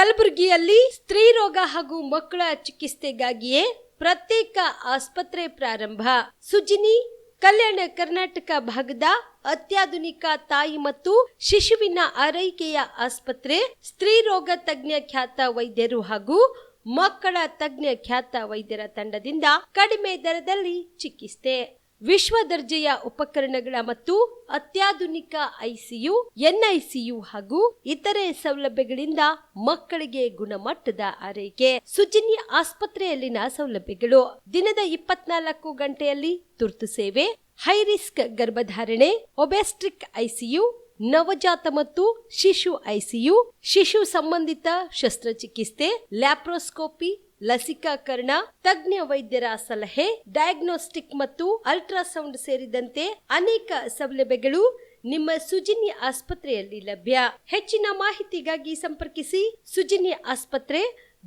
ಕಲಬುರಗಿಯಲ್ಲಿ ಸ್ತ್ರೀ ರೋಗ ಹಾಗೂ ಮಕ್ಕಳ ಚಿಕಿತ್ಸೆಗಾಗಿಯೇ ಪ್ರತ್ಯೇಕ ಆಸ್ಪತ್ರೆ ಪ್ರಾರಂಭ. ಸುಜಿನಿ ಕಲ್ಯಾಣ ಕರ್ನಾಟಕ ಭಾಗದ ಅತ್ಯಾಧುನಿಕ ತಾಯಿ ಮತ್ತು ಶಿಶುವಿನ ಆರೈಕೆಯ ಆಸ್ಪತ್ರೆ. ಸ್ತ್ರೀ ರೋಗ ತಜ್ಞ ಖ್ಯಾತ ವೈದ್ಯರು ಹಾಗೂ ಮಕ್ಕಳ ತಜ್ಞ ಖ್ಯಾತ ವೈದ್ಯರ ತಂಡದಿಂದ ಕಡಿಮೆ ದರದಲ್ಲಿ ಚಿಕಿತ್ಸೆ, ವಿಶ್ವ ದರ್ಜೆಯ ಉಪಕರಣಗಳ ಮತ್ತು ಅತ್ಯಾಧುನಿಕ ಐಸಿಯು, ಎನ್ಐಸಿಯು ಹಾಗೂ ಇತರೆ ಸೌಲಭ್ಯಗಳಿಂದ ಮಕ್ಕಳಿಗೆ ಗುಣಮಟ್ಟದ ಆರೈಕೆ. ಸುಜಿನಿ ಆಸ್ಪತ್ರೆಯಲ್ಲಿನ ಸೌಲಭ್ಯಗಳು: ದಿನದ 24 ಗಂಟೆಯಲ್ಲಿ ತುರ್ತು ಸೇವೆ, ಹೈ ರಿಸ್ಕ್ ಗರ್ಭಧಾರಣೆ, ಒಬೆಸ್ಟ್ರಿಕ್ ಐಸಿಯು, ನವಜಾತ ಮತ್ತು ಶಿಶು ಐಸಿಯು, ಶಿಶು ಸಂಬಂಧಿತ ಶಸ್ತ್ರಚಿಕಿತ್ಸೆ, ಲ್ಯಾಪ್ರೋಸ್ಕೋಪಿ, ಲಸಿಕಾಕರಣ, ತಜ್ಞ ವೈದ್ಯರ ಸಲಹೆ, ಡಯಾಗ್ನೋಸ್ಟಿಕ್ ಮತ್ತು ಅಲ್ಟ್ರಾಸೌಂಡ್ ಸೇರಿದಂತೆ ಅನೇಕ ಸೌಲಭ್ಯಗಳು ನಿಮ್ಮ ಸುಜಿನಿ ಆಸ್ಪತ್ರೆಯಲ್ಲಿ ಲಭ್ಯ. ಹೆಚ್ಚಿನ ಮಾಹಿತಿಗಾಗಿ ಸಂಪರ್ಕಿಸಿ ಸುಜಿನಿ ಆಸ್ಪತ್ರೆ,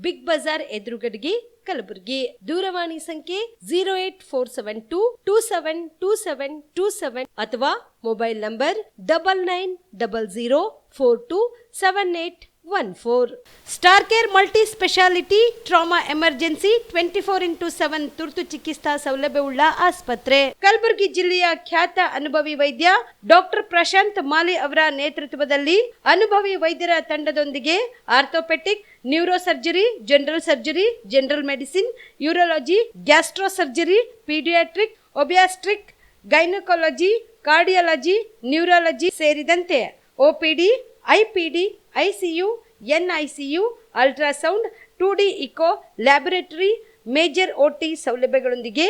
ಬಿಗ್ ಬಜಾರ್ ಎದುರುಗಡೆಗೆ, ಕಲಬುರಗಿ. ದೂರವಾಣಿ ಸಂಖ್ಯೆ 08472 272727 ಅಥವಾ mobile number 9900427814. Star care multi speciality trauma emergency 24x7 ತುರ್ತು ಚಿಕಿತ್ಸಾ ಸೌಲಭ್ಯವುಳ್ಳ ಆಸ್ಪತ್ರೆ. ಕಲಬುರಗಿ ಜಿಲ್ಲೆಯ ಖ್ಯಾತ ಅನುಭವಿ ವೈದ್ಯ ಡಾಕ್ಟರ್ ಪ್ರಶಾಂತ್ ಮಾಲಿ ಅವರ ನೇತೃತ್ವದಲ್ಲಿ ಅನುಭವಿ ವೈದ್ಯರ ತಂಡದೊಂದಿಗೆ orthopaedic, neuro surgery, general surgery, general medicine, urology, gastro surgery, paediatric, obstetric, gynaecology, cardiology, neurology ಸೇರಿದಂತೆ OPD, IPD, ICU, NICU, ultrasound, 2D echo, laboratory, major OT ಸೌಲಭ್ಯಗಳೊಂದಿಗೆ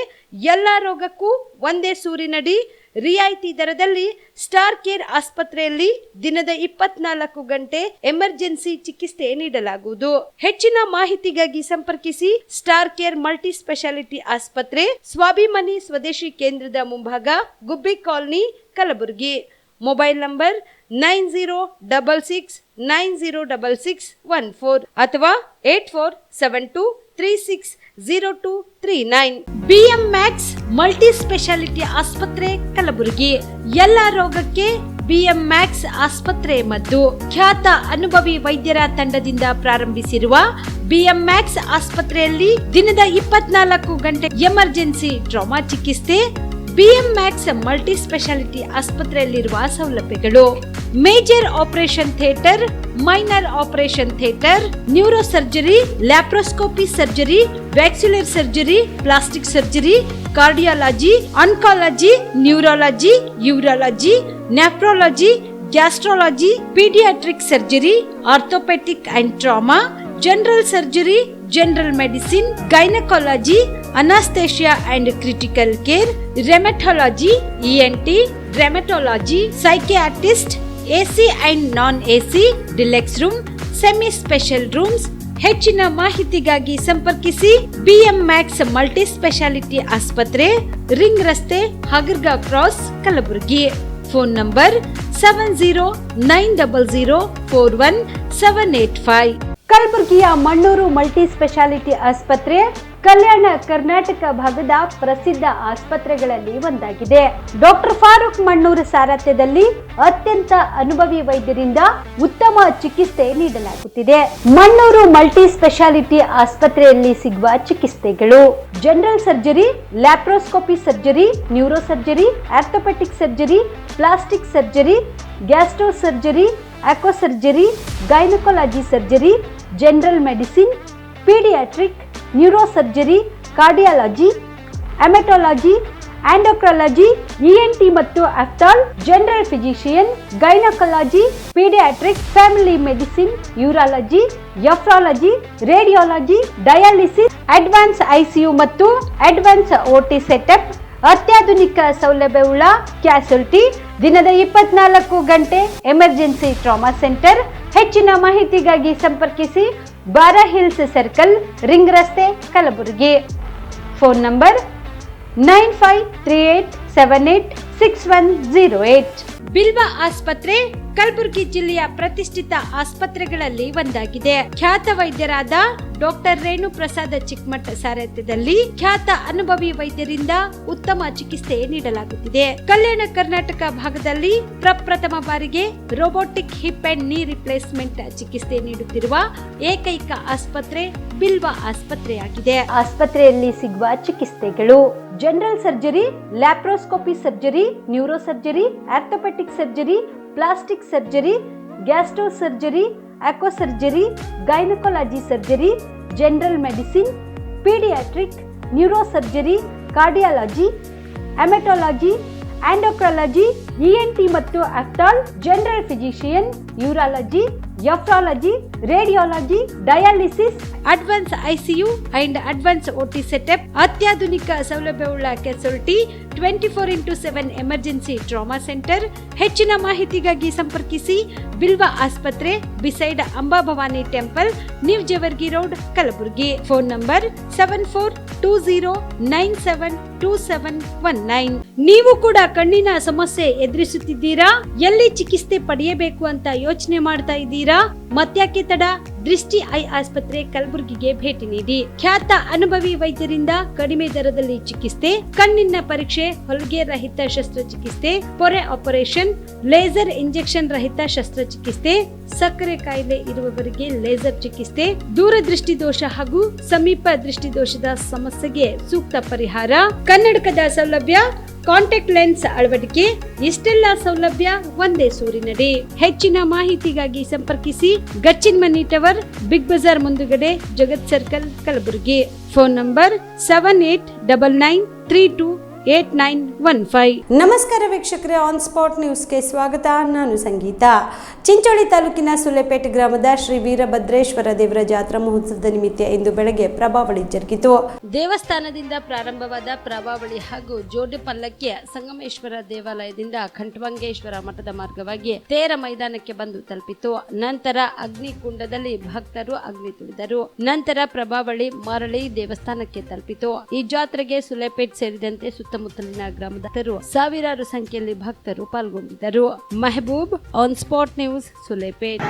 ಎಲ್ಲ ರೋಗಕ್ಕೂ ಒಂದೇ ಸೂರಿನಡಿ ರಿಯಾಯಿತಿ ದರದಲ್ಲಿ ಸ್ಟಾರ್ ಕೇರ್ ಆಸ್ಪತ್ರೆಯಲ್ಲಿ ದಿನದ 24 ಗಂಟೆ ಎಮರ್ಜೆನ್ಸಿ ಚಿಕಿತ್ಸೆ ನೀಡಲಾಗುವುದು. ಹೆಚ್ಚಿನ ಮಾಹಿತಿಗಾಗಿ ಸಂಪರ್ಕಿಸಿ ಸ್ಟಾರ್ ಕೇರ್ ಮಲ್ಟಿ ಸ್ಪೆಷಾಲಿಟಿ ಆಸ್ಪತ್ರೆ, ಸ್ವಾಭಿಮಾನಿ ಸ್ವದೇಶಿ ಕೇಂದ್ರದ ಮುಂಭಾಗ, ಗುಬ್ಬಿ ಕಾಲನಿ, ಕಲಬುರಗಿ. ಮೊಬೈಲ್ ನಂಬರ್ 9066906614 ಅಥವಾ 8472360239. BM Max ಮಲ್ಟಿ ಸ್ಪೆಷಾಲಿಟಿ ಆಸ್ಪತ್ರೆ, ಕಲಬುರಗಿ. ಎಲ್ಲ ರೋಗಕ್ಕೆ BM Max ಆಸ್ಪತ್ರೆ ಮದ್ದು. ಖ್ಯಾತ ಅನುಭವಿ ವೈದ್ಯರ ತಂಡದಿಂದ ಪ್ರಾರಂಭಿಸಿರುವ BM Max ಆಸ್ಪತ್ರೆಯಲ್ಲಿ ದಿನದ 24 ಗಂಟೆ ಎಮರ್ಜೆನ್ಸಿ ಟ್ರಾಮಾ ಚಿಕಿತ್ಸೆ. BM Max ಮಲ್ಟಿ ಸ್ಪೆಷಾಲಿಟಿ ಆಸ್ಪತ್ರೆಯಲ್ಲಿರುವ ಸೌಲಭ್ಯಗಳು: major operation theatre, minor operation theatre, neuro surgery, laparoscopy surgery, ವ್ಯಾಕ್ಸ್ಯುಲರ್ surgery, plastic surgery, cardiology, oncology, neurology, urology, nephrology, gastrology, paediatric surgery, orthopaedic and trauma, general surgery, general medicine, gynaecology, anaesthesia and critical care, rheumatology, ENT, rheumatology, psychiatrist, AC and non AC, deluxe room, semi special rooms. ಹೆಚ್ಚಿನ ಮಾಹಿತಿಗಾಗಿ ಸಂಪರ್ಕಿಸಿ BM Max multi speciality ಆಸ್ಪತ್ರೆ, ring ರಸ್ತೆ, ಹಗರ್ಗಾ cross, Kalaburagi. Phone number 7090041785. ಕಲಬುರಗಿಯ Mannur multi speciality ಆಸ್ಪತ್ರೆ ಕಲ್ಯಾಣ ಕರ್ನಾಟಕ ಭಾಗದ ಪ್ರಸಿದ್ಧ ಆಸ್ಪತ್ರೆಗಳಲ್ಲಿ ಒಂದಾಗಿದೆ. ಡಾಕ್ಟರ್ ಫಾರೂಕ್ ಮಣ್ಣೂರು ಸಾರಥ್ಯದಲ್ಲಿ ಅತ್ಯಂತ ಅನುಭವಿ ವೈದ್ಯರಿಂದ ಉತ್ತಮ ಚಿಕಿತ್ಸೆ ನೀಡಲಾಗುತ್ತಿದೆ. ಮಣ್ಣೂರು ಮಲ್ಟಿ ಸ್ಪೆಷಾಲಿಟಿ ಆಸ್ಪತ್ರೆಯಲ್ಲಿ ಸಿಗುವ ಚಿಕಿತ್ಸೆಗಳು: general surgery, laparoscopy surgery, neuro surgery, orthopaedic surgery, plastic surgery, gastro surgery, onco surgery, gynaecology surgery, general medicine, paediatric, neuro surgery, cardiology, haematology, endocrinology, ENT ಮತ್ತು ophthal, general physician, gynaecology, paediatric, family medicine, urology, nephrology, radiology, dialysis, advance ICU ಮತ್ತು advance OT setup. ಅತ್ಯಾಧುನಿಕ ಸೌಲಭ್ಯವುಳ್ಳ ಕ್ಯಾಸುಲಿಟಿ, ದಿನದ 24 ಗಂಟೆ emergency trauma centre. ಹೆಚ್ಚಿನ ಮಾಹಿತಿಗಾಗಿ ಸಂಪರ್ಕಿಸಿ ಬಾರಾ hills circle, ring ರಸ್ತೆ, ಕಲಬುರಗಿ. Phone number 9538786108. ಬಿಲ್ವಾ ಆಸ್ಪತ್ರೆ ಕಲಬುರಗಿ ಜಿಲ್ಲೆಯ ಪ್ರತಿಷ್ಠಿತ ಆಸ್ಪತ್ರೆಗಳಲ್ಲಿ ಒಂದಾಗಿದೆ. ಖ್ಯಾತ ವೈದ್ಯರಾದ ಡಾಕ್ಟರ್ ರೇಣು ಪ್ರಸಾದ್ ಚಿಕ್ಮಠ್ ಸಾರಥ್ಯದಲ್ಲಿ ಖ್ಯಾತ ಅನುಭವಿ ವೈದ್ಯರಿಂದ ಉತ್ತಮ ಚಿಕಿತ್ಸೆ ನೀಡಲಾಗುತ್ತಿದೆ. ಕಲ್ಯಾಣ ಕರ್ನಾಟಕ ಭಾಗದಲ್ಲಿ ಪ್ರಪ್ರಥಮ ಬಾರಿಗೆ robotic hip and knee replacement ಚಿಕಿತ್ಸೆ ನೀಡುತ್ತಿರುವ ಏಕೈಕ ಆಸ್ಪತ್ರೆ ಬಿಲ್ವಾ ಆಸ್ಪತ್ರೆಯಾಗಿದೆ. ಆಸ್ಪತ್ರೆಯಲ್ಲಿ ಸಿಗುವ ಚಿಕಿತ್ಸೆಗಳು: general surgery, laparoscopy surgery, neuro surgery, orthopaedic surgery, plastic surgery, gastro surgery, onco surgery, gynaecology surgery, general medicine, paediatric, neuro surgery, cardiology, haematology, endocrinology, ENT ಮತ್ತು ophthal, general physician, urology, nephrology, radiology, dialysis, advance ICU and advance OT setup, ಅತ್ಯಾಧುನಿಕ ಸೌಲಭ್ಯವುಳ್ಳ casualty, 24x7 emergency trauma centre. ಹೆಚ್ಚಿನ ಮಾಹಿತಿಗಾಗಿ ಸಂಪರ್ಕಿಸಿ ಬಿಲ್ವಾ ಆಸ್ಪತ್ರೆ, beside Amba Bhavani temple, new Jewargi road, Kalaburagi. Phone number 7420972719. ನೀವು ಕೂಡ ಕಣ್ಣಿನ ಸಮಸ್ಯೆ ಎದುರಿಸುತ್ತಿದ್ದೀರಾ? ಎಲ್ಲಿ ಚಿಕಿತ್ಸೆ ಪಡೆಯಬೇಕು ಅಂತ ಯೋಚನೆ ಮಾಡ್ತಾ ಇದ್ದೀರಾ? ಮತ್ಯಾಕೆ ತಡ? ದೃಷ್ಟಿ ಐ ಆಸ್ಪತ್ರೆ ಕಲಬುರಗಿಗೆ ಭೇಟಿ ನೀಡಿ. ಖ್ಯಾತ ಅನುಭವಿ ವೈದ್ಯರಿಂದ ಕಡಿಮೆ ದರದಲ್ಲಿ ಚಿಕಿತ್ಸೆ, ಕಣ್ಣಿನ ಪರೀಕ್ಷೆ, ಹೊಲಿಗೆ ರಹಿತ ಶಸ್ತ್ರಚಿಕಿತ್ಸೆ, ಪೊರೆ ಆಪರೇಷನ್, ಲೇಸರ್ ಇಂಜೆಕ್ಷನ್ ರಹಿತ ಶಸ್ತ್ರಚಿಕಿತ್ಸೆ, ಸಕ್ಕರೆ ಕಾಯಿಲೆ ಇರುವವರಿಗೆ ಲೇಸರ್ ಚಿಕಿತ್ಸೆ, ದೂರದೃಷ್ಟಿ ದೋಷ ಹಾಗೂ ಸಮೀಪ ದೃಷ್ಟಿ ದೋಷದ ಸಮಸ್ಯೆಗೆ ಸೂಕ್ತ ಪರಿಹಾರ, ಕನ್ನಡಕದ ಸೌಲಭ್ಯ, ಕಾಂಟ್ಯಾಕ್ಟ್ ಲೆನ್ಸ್ ಅಳವಡಿಕೆ, ಇಷ್ಟೆಲ್ಲ ಸೌಲಭ್ಯ ಒಂದೇ ಸೂರಿನಡಿ. ಹೆಚ್ಚಿನ ಮಾಹಿತಿಗಾಗಿ ಸಂಪರ್ಕಿಸಿ Gachchin Mani tower, Big Bazaar ಮುಂದುಗಡೆ, Jagat circle, Kalaburagi. Phone number 7899328915. ನಮಸ್ಕಾರ ವೀಕ್ಷಕರೇ, ಆನ್ ಸ್ಪಾಟ್ ನ್ಯೂಸ್ಗೆ ಸ್ವಾಗತ. ನಾನು ಸಂಗೀತ. ಚಿಂಚೋಳಿ ತಾಲೂಕಿನ ಸುಲೆಪೇಟೆ ಗ್ರಾಮದ ಶ್ರೀ ವೀರಭದ್ರೇಶ್ವರ ದೇವರ ಜಾತ್ರಾ ಮಹೋತ್ಸವದ ನಿಮಿತ್ತ ಇಂದು ಬೆಳಗ್ಗೆ ಪ್ರಭಾವಳಿ ಜರುಗಿತು. ದೇವಸ್ಥಾನದಿಂದ ಪ್ರಾರಂಭವಾದ ಪ್ರಭಾವಳಿ ಹಾಗೂ ಜೋಡು ಪಲ್ಲಕ್ಕಿಯ ಸಂಗಮೇಶ್ವರ ದೇವಾಲಯದಿಂದ ಖಂಡವಂಗೇಶ್ವರ ಮಠದ ಮಾರ್ಗವಾಗಿ ತೇರ ಮೈದಾನಕ್ಕೆ ಬಂದು ತಲುಪಿತು. ನಂತರ ಅಗ್ನಿಕುಂಡದಲ್ಲಿ ಭಕ್ತರು ಅಗ್ನಿ ತುಳಿದರು. ನಂತರ ಪ್ರಭಾವಳಿ ಮರಳಿ ದೇವಸ್ಥಾನಕ್ಕೆ ತಲುಪಿತು. ಈ ಜಾತ್ರೆಗೆ ಸುಲೆಪೇಟ್ ಸೇರಿದಂತೆ ಸುತ್ತಮುತ್ತಲಿನ ಗ್ರಾಮದ ಸಾವಿರಾರು ಸಂಖ್ಯೆಯಲ್ಲಿ ಭಕ್ತರು ಪಾಲ್ಗೊಂಡಿದ್ದರು. Mehboob, on spot news, Sulepet.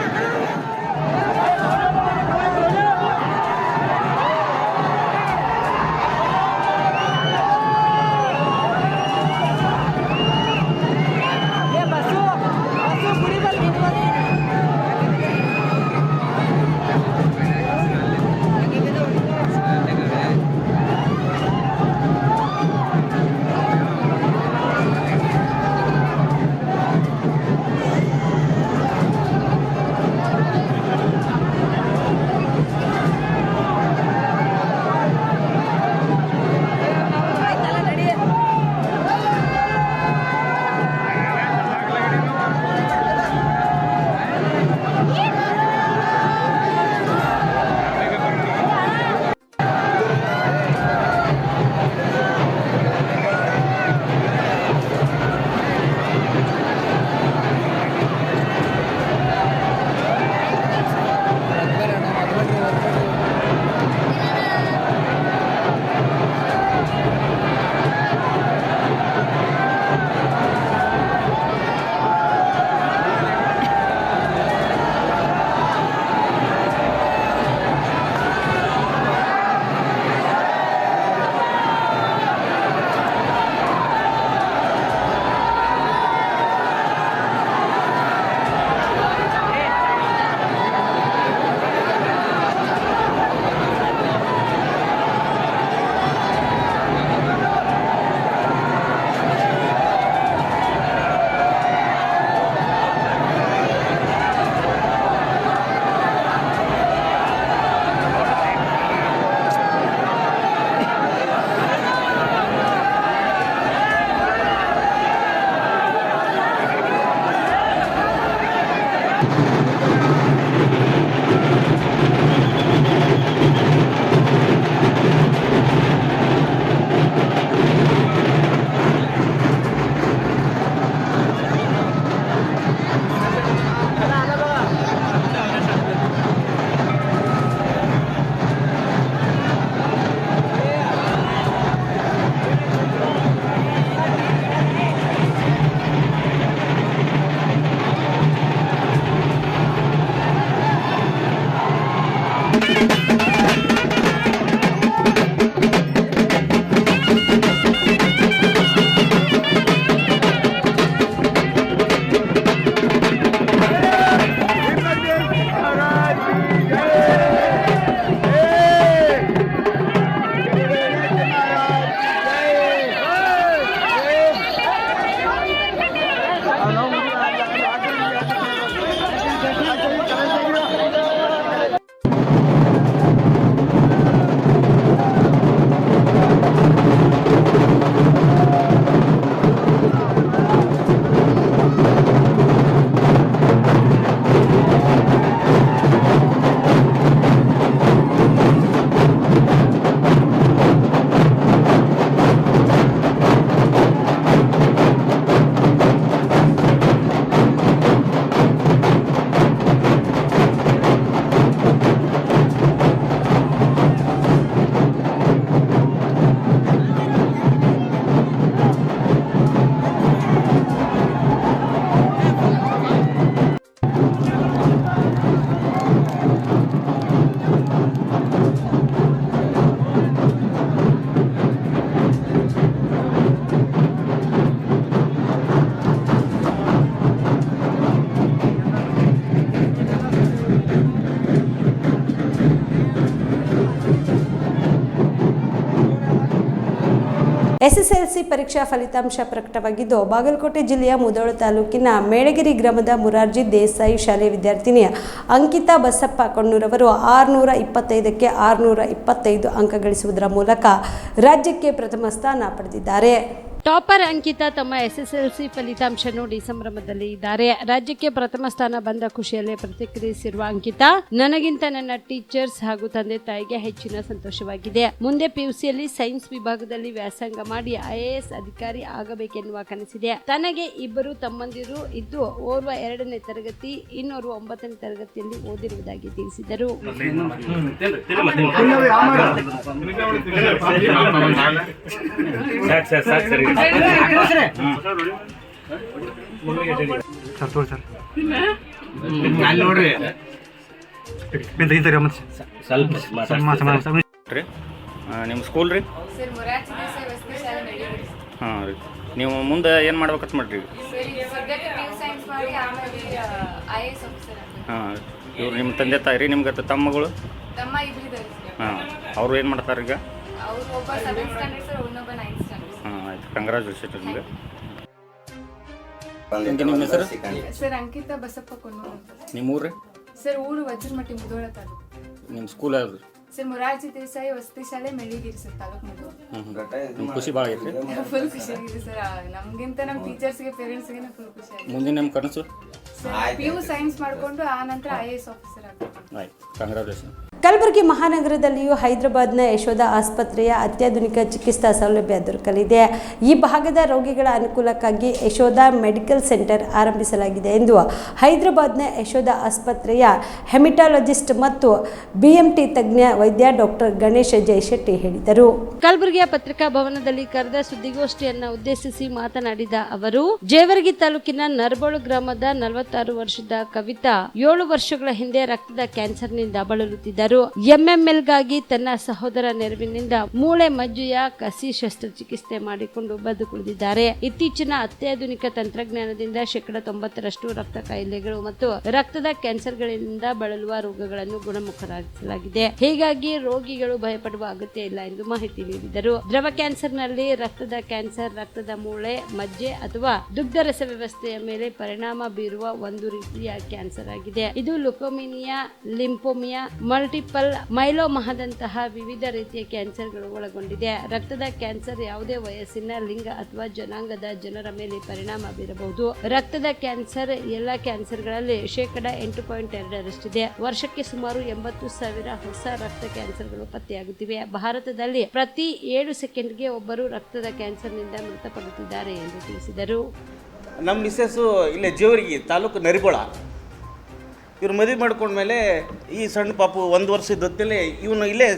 SSLC ಪರೀಕ್ಷಾ ಫಲಿತಾಂಶ ಪ್ರಕಟವಾಗಿದ್ದು, ಬಾಗಲಕೋಟೆ ಜಿಲ್ಲೆಯ ಮುಧೋಳ ತಾಲೂಕಿನ ಮೇಳಗಿರಿ ಗ್ರಾಮದ ಮುರಾರ್ಜಿ ದೇಸಾಯಿ ಶಾಲೆಯ ವಿದ್ಯಾರ್ಥಿನಿ ಅಂಕಿತಾ ಬಸಪ್ಪ ಕೊಣ್ಣೂರವರು 625ಕ್ಕೆ 625 ಅಂಕ ಗಳಿಸುವುದರ ಮೂಲಕ ರಾಜ್ಯಕ್ಕೆ ಪ್ರಥಮ ಸ್ಥಾನ ಪಡೆದಿದ್ದಾರೆ. ಟಾಪರ್ ಅಂಕಿತಾ ತಮ್ಮ ಎಸ್ಎಸ್ಎಲ್ಸಿ ಫಲಿತಾಂಶ ನೋಡಿ ಸಂಭ್ರಮದಲ್ಲಿ ಇದ್ದಾರೆ. ರಾಜ್ಯಕ್ಕೆ ಪ್ರಥಮ ಸ್ಥಾನ ಬಂದ ಖುಷಿಯಲ್ಲೇ ಪ್ರತಿಕ್ರಿಯಿಸಿರುವ ಅಂಕಿತಾ, ನನಗಿಂತ ನನ್ನ ಟೀಚರ್ಸ್ ಹಾಗೂ ತಂದೆ ತಾಯಿಗೆ ಹೆಚ್ಚಿನ ಸಂತೋಷವಾಗಿದೆ. ಮುಂದೆ ಪಿಯುಸಿಯಲ್ಲಿ ಸೈನ್ಸ್ ವಿಭಾಗದಲ್ಲಿ ವ್ಯಾಸಂಗ ಮಾಡಿ IAS ಅಧಿಕಾರಿ ಆಗಬೇಕೆನ್ನುವ ಕನಸಿದೆ. ತನಗೆ ಇಬ್ಬರು ತಮ್ಮಂದಿರು ಇದ್ದು, ಓರ್ವ 2ನೇ ತರಗತಿ, ಇನ್ನೋರ್ವ 9ನೇ ತರಗತಿಯಲ್ಲಿ ಓದಿರುವುದಾಗಿ ತಿಳಿಸಿದರು. ನಿಮ್ಮ ಸ್ಕೂಲ್ ರೀ? ಹಾಂ ರೀ. ನೀವು ಮುಂದೆ ಏನು ಮಾಡ್ಬೇಕಂತ ಮಾಡ್ರಿ? ಹಾಂ. ಇವ್ರು ನಿಮ್ಮ ತಂದೆ ತಾಯಿ ರೀ? ನಿಮ್ಗೆ ತಮ್ಮಗಳು? ಹಾಂ. ಅವರು ಏನು ಮಾಡ್ತಾರೆ ಈಗ? ಹಾಂ, ಆಯ್ತು. ಕಂಗ್ರಾಚುಲೇಷನ್ ನಿಮಗೆ. ನಿಮ್ಮ ಹೆಸರು? ಸರ್ ಅಂಕಿತಾ ಬಸಪ್ಪ ಕೊಣ್ಣೂರು ಅಂತ. ನಿಮ್ಮ ಊರು? ಸರ್ ಊರು ವಜ್ರಮಟ್ಟಿ ಮುಧೋಳ ತಾಲೂಕು. ನಿಮ್ಮ ಸ್ಕೂಲ್ ಯಾವುದು? ಸರ್ ಮುರಾರ್ಜಿ ದೇಸಾಯಿ ವಸತಿ ಶಾಲೆ ಮೆಳ್ಳಿಗಿರಿ ಸರ್ ತಾಲೂಕು ಮುಧೋಳ. ನಿಮ್ಮ ಖುಷಿ ಭಾಳ ಐತ್ರಿ? ಫುಲ್ ಖುಷಿಯಾಗಿದೆ ಸರ್. ನಮಗಿಂತ ನಮ್ಮ ಟೀಚರ್ಸ್ಗೆ ಪೇರೆಂಟ್ಸ್ಗೆ ಫುಲ್ ಖುಷಿಯಾಗಿದೆ. ಮುಂದಿನ ನಿಮ್ಮ ಕನಸು? PU ಸೈನ್ಸ್ ಮಾಡಿಕೊಂಡು ಆ ನಂತರ IAS ಆಫೀಸರ್ ಆಗಬೇಕು. ಆಯ್ತು, ಕಂಗ್ರಾಚುಲೇಷನ್. ಕಲಬುರಗಿ ಮಹಾನಗರದಲ್ಲಿಯೂ ಹೈದರಾಬಾದ್ನ ಯಶೋಧ ಆಸ್ಪತ್ರೆಯ ಅತ್ಯಾಧುನಿಕ ಚಿಕಿತ್ಸಾ ಸೌಲಭ್ಯ ದೊರಕಲಿದೆ. ಈ ಭಾಗದ ರೋಗಿಗಳ ಅನುಕೂಲಕ್ಕಾಗಿ ಯಶೋಧ ಮೆಡಿಕಲ್ ಸೆಂಟರ್ ಆರಂಭಿಸಲಾಗಿದೆ ಎಂದು ಹೈದರಾಬಾದ್ನ ಯಶೋಧ ಆಸ್ಪತ್ರೆಯ ಹೆಮಿಟಾಲಜಿಸ್ಟ್ ಮತ್ತು BMT ತಜ್ಞ ವೈದ್ಯ ಡಾಕ್ಟರ್ ಗಣೇಶ ಜಯಶೆಟ್ಟಿ ಹೇಳಿದರು. ಕಲಬುರಗಿಯ ಪತ್ರಿಕಾ ಭವನದಲ್ಲಿ ಕರೆದ ಸುದ್ದಿಗೋಷ್ಠಿಯನ್ನು ಉದ್ದೇಶಿಸಿ ಮಾತನಾಡಿದ ಅವರು, ಜೇವರ್ಗಿ ತಾಲೂಕಿನ ನರಬೋಳು ಗ್ರಾಮದ 46 ವರ್ಷದ ಕವಿತಾ 7 ವರ್ಷಗಳ ಹಿಂದೆ ರಕ್ತದ ಕ್ಯಾನ್ಸರ್ನಿಂದ ಬಳಲುತ್ತಿದ್ದರು. MMLಗಾಗಿ ತನ್ನ ಸಹೋದರ ನೆರವಿನಿಂದ ಮೂಳೆ ಮಜ್ಜೆಯ ಕಸಿ ಶಸ್ತ್ರಚಿಕಿತ್ಸೆ ಮಾಡಿಕೊಂಡು ಬದುಕುಳಿದಿದ್ದಾರೆ. ಇತ್ತೀಚಿನ ಅತ್ಯಾಧುನಿಕ ತಂತ್ರಜ್ಞಾನದಿಂದ 90% ರಕ್ತ ಕಾಯಿಲೆಗಳು ಮತ್ತು ರಕ್ತದ ಕ್ಯಾನ್ಸರ್ಗಳಿಂದ ಬಳಲುವ ರೋಗಗಳನ್ನು ಗುಣಮುಖರಾಗಿಸಲಾಗಿದೆ. ಹೀಗಾಗಿ ರೋಗಿಗಳು ಭಯಪಡುವ ಅಗತ್ಯ ಇಲ್ಲ ಎಂದು ಮಾಹಿತಿ ನೀಡಿದರು. ದ್ರವ ಕ್ಯಾನ್ಸರ್ನಲ್ಲಿ ರಕ್ತದ ಕ್ಯಾನ್ಸರ್ ರಕ್ತದ ಮೂಳೆ, ಮಜ್ಜೆ ಅಥವಾ ದುಗ್ಧರಸ ವ್ಯವಸ್ಥೆಯ ಮೇಲೆ ಪರಿಣಾಮ ಬೀರುವ ಒಂದು ರೀತಿಯ ಕ್ಯಾನ್ಸರ್ ಆಗಿದೆ. ಇದು ಲುಕೋಮಿನಿಯಾ, ಲಿಂಫೋಮಿಯಾ, ಮಲ್ಟಿಪಲ್ ಮೈಲೋಮಾದಂತಹ ವಿವಿಧ ರೀತಿಯ ಕ್ಯಾನ್ಸರ್ಗಳು ಒಳಗೊಂಡಿದೆ. ರಕ್ತದ ಕ್ಯಾನ್ಸರ್ ಯಾವುದೇ ವಯಸ್ಸಿನ, ಲಿಂಗ ಅಥವಾ ಜನಾಂಗದ ಜನರ ಮೇಲೆ ಪರಿಣಾಮ ಬೀರಬಹುದು. ರಕ್ತದ ಕ್ಯಾನ್ಸರ್ ಎಲ್ಲ ಕ್ಯಾನ್ಸರ್ಗಳಲ್ಲಿ 8.2% ವರ್ಷಕ್ಕೆ ಸುಮಾರು 80,000 ಹೊಸ ರಕ್ತ ಕ್ಯಾನ್ಸರ್ಗಳು ಪತ್ತೆಯಾಗುತ್ತಿವೆ. ಭಾರತದಲ್ಲಿ ಪ್ರತಿ 7 ಸೆಕೆಂಡ್ಗೆ ಒಬ್ಬರು ರಕ್ತದ ಕ್ಯಾನ್ಸರ್ನಿಂದ ಮೃತಪಡುತ್ತಿದ್ದಾರೆ ಎಂದು ತಿಳಿಸಿದರು. ನಮ್ಮ ಮಿಸ್ಸಸ್ಸು ಇಲ್ಲೇ ಜೇವರ್ಗಿ ತಾಲೂಕು ನರಿಬೋಳ. ಇವ್ರು ಮದುವೆ ಮಾಡ್ಕೊಂಡ್ಮೇಲೆ ಈ ಸಣ್ಣ ಪಾಪು 1 ವರ್ಷ ಇದ್ದೊತ್ತಲ್ಲಿ ಇವನು ಇಲ್ಲೇ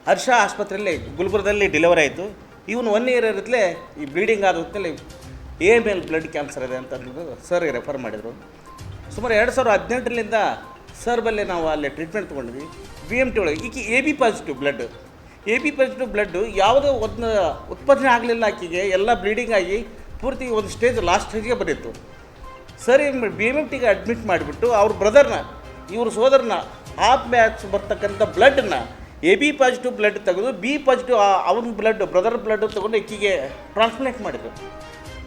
ಹರ್ಷ ಆಸ್ಪತ್ರೆಯಲ್ಲಿ ಗುಲ್ಬರ್ಗದಲ್ಲಿ ಡೆಲಿವರಿ ಆಯಿತು. ಇವನು 1 ಇಯರ್ ಇರತ್ತಲೇ ಈ ಬ್ಲೀಡಿಂಗ್ ಆದ ಹೊತ್ತಲ್ಲಿ AML ಬ್ಲಡ್ ಕ್ಯಾನ್ಸರ್ ಇದೆ ಅಂತ ಅಂದ್ಬಿಟ್ಟು ಸರ್ಗೆ ರೆಫರ್ ಮಾಡಿದರು. ಸುಮಾರು 2018ರಿಂದ ಸರ್ ಬಲ್ಲೇ ನಾವು ಅಲ್ಲಿ ಟ್ರೀಟ್ಮೆಂಟ್ ತೊಗೊಂಡ್ವಿ. BMT ಒಳಗೆ ಈಕೆ AB ಪಾಸಿಟಿವ್ ಬ್ಲಡ್ಡು ಯಾವುದೋ ಒಂದು ಉತ್ಪಾದನೆ ಆಗಲಿಲ್ಲ. ಆಕೆಗೆ ಎಲ್ಲ ಬ್ಲೀಡಿಂಗ್ ಆಗಿ ಪೂರ್ತಿ ಒಂದು ಸ್ಟೇಜ್ ಲಾಸ್ಟ್ ಸ್ಟೇಜ್ಗೆ ಬಂದಿತ್ತು. ಸರಿ BMTಗೆ ಅಡ್ಮಿಟ್ ಮಾಡಿಬಿಟ್ಟು ಅವ್ರ ಬ್ರದರ್ನ, ಇವ್ರ ಸೋದರನ ಹಾಫ್ ಮ್ಯಾಚ್ ಬರ್ತಕ್ಕಂಥ ಬ್ಲಡ್ಡನ್ನ AB ಪಾಸಿಟಿವ್ ಬ್ಲಡ್ ತೆಗೆದು B ಪಾಸಿಟಿವ್ ಅವನ ಬ್ರದರ್ ಬ್ಲಡ್ ತೊಗೊಂಡು ಈಕೆಗೆ ಟ್ರಾನ್ಸ್ಪ್ಲಾಂಟ್ ಮಾಡಿದ್ರು.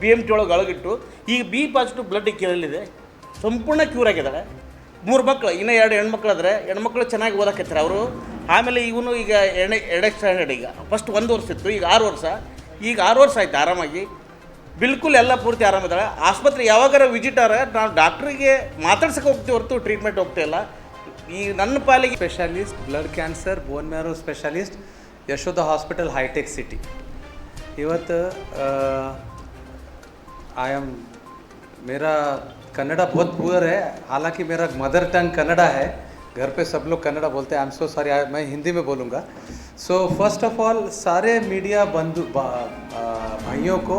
BMT ಒಳಗೆ ಒಳಗಿಟ್ಟು ಈಗ B ಪಾಸಿಟಿವ್ ಬ್ಲಡ್ ಈಕೆಯಲ್ಲಿದೆ, ಸಂಪೂರ್ಣ ಕ್ಯೂರ್ ಆಗಿದ್ದಾಳೆ. 3 ಮಕ್ಕಳು, ಇನ್ನೂ 2 ಹೆಣ್ಮಕ್ಳಾದ್ರೆ ಹೆಣ್ಮಕ್ಳು ಚೆನ್ನಾಗಿ ಓದಕತ್ತಾರೆ ಅವರು. ಆಮೇಲೆ ಇವನು ಈಗ 2 ಸ್ಟ್ಯಾಂಡರ್ಡ್. ಈಗ ಫಸ್ಟ್ 1 ವರ್ಷ ಇತ್ತು, ಈಗ 6 ವರ್ಷ. ಈಗ 6 ವರ್ಷ ಆಯ್ತು ಆರಾಮಾಗಿ, ಬಿಲ್ಕುಲ್ ಎಲ್ಲ ಪೂರ್ತಿ ಆರಾಮಿದ್ದಾಳೆ. ಆಸ್ಪತ್ರೆ ಯಾವಾಗಾರ ವಿಸಿಟಾರ ನಾವು ಡಾಕ್ಟ್ರಿಗೆ ಮಾತಾಡ್ಸಕ್ಕೆ ಹೋಗ್ತೀವಿ ಹೊರತು ಟ್ರೀಟ್ಮೆಂಟ್ ಹೋಗ್ತಾಯಿಲ್ಲ. ಈ ನನ್ನ ಪಾಲಿಗೆ specialist blood cancer bone marrow specialist Yashoda hospital ಹೈಟೆಕ್ ಸಿಟಿ. ಇವತ್ತು मेरा कन्नड़ा बहुत पुअर है, हालांकि मेरा मदर टंग कन्नड़ा है, घर पे सब लोग कन्नड़ा बोलते हैं. आई एम सो सॉरी, मैं हिंदी में बोलूँगा. सो फर्स्ट ऑफ ऑल सारे मीडिया बंधु भाइयों को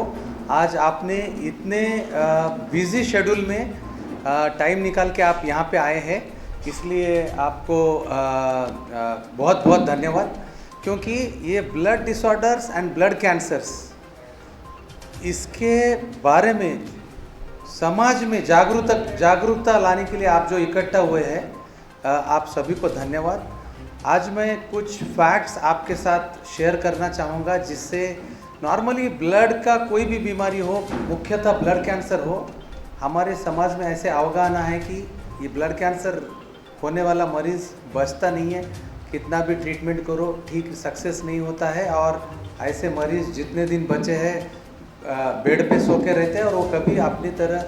आज आपने इतने बिज़ी शेड्यूल में टाइम निकाल के आप यहाँ पे आए हैं, इसलिए आपको बहुत बहुत धन्यवाद. क्योंकि ये blood disorders and blood cancers, इसके बारे में समाज में जागरूकता लाने के लिए आप जो इकट्ठा हुए हैं, आप सभी को धन्यवाद. आज मैं कुछ फैक्ट्स आपके साथ शेयर करना चाहूँगा जिससे नॉर्मली ब्लड का कोई भी बीमारी हो, मुख्यतः ब्लड कैंसर हो, हमारे समाज में ऐसे अवगाहना है कि ये ब्लड कैंसर होने वाला मरीज़ बचता नहीं है, कितना भी ट्रीटमेंट करो ठीक सक्सेस नहीं होता है, और ऐसे मरीज़ जितने दिन बचे हैं बेड पे सो के रहते हैं और वो कभी अपनी तरह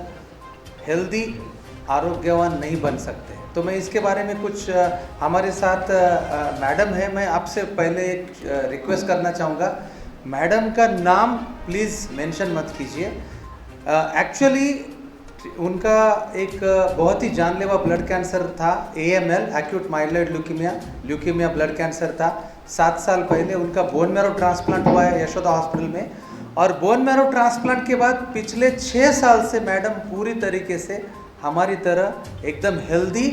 हेल्दी आरोग्यवान नहीं बन सकते। तो मैं इसके बारे में कुछ हमारे साथ मैडम है, मैं आपसे पहले एक रिक्वेस्ट करना चाहूँगा, मैडम का नाम प्लीज़ मेंशन मत कीजिए। एक्चुअली उनका एक बहुत ही जानलेवा ब्लड कैंसर था, AML acute myeloid leukaemia blood cancer था। 7 साल पहले उनका बोन मैरो ट्रांसप्लांट हुआ है यशोदा हॉस्पिटल में, और बोन मैरो ट्रांसप्लांट के बाद पिछले 6 साल से मैडम पूरी तरीके से हमारी तरह एकदम हेल्दी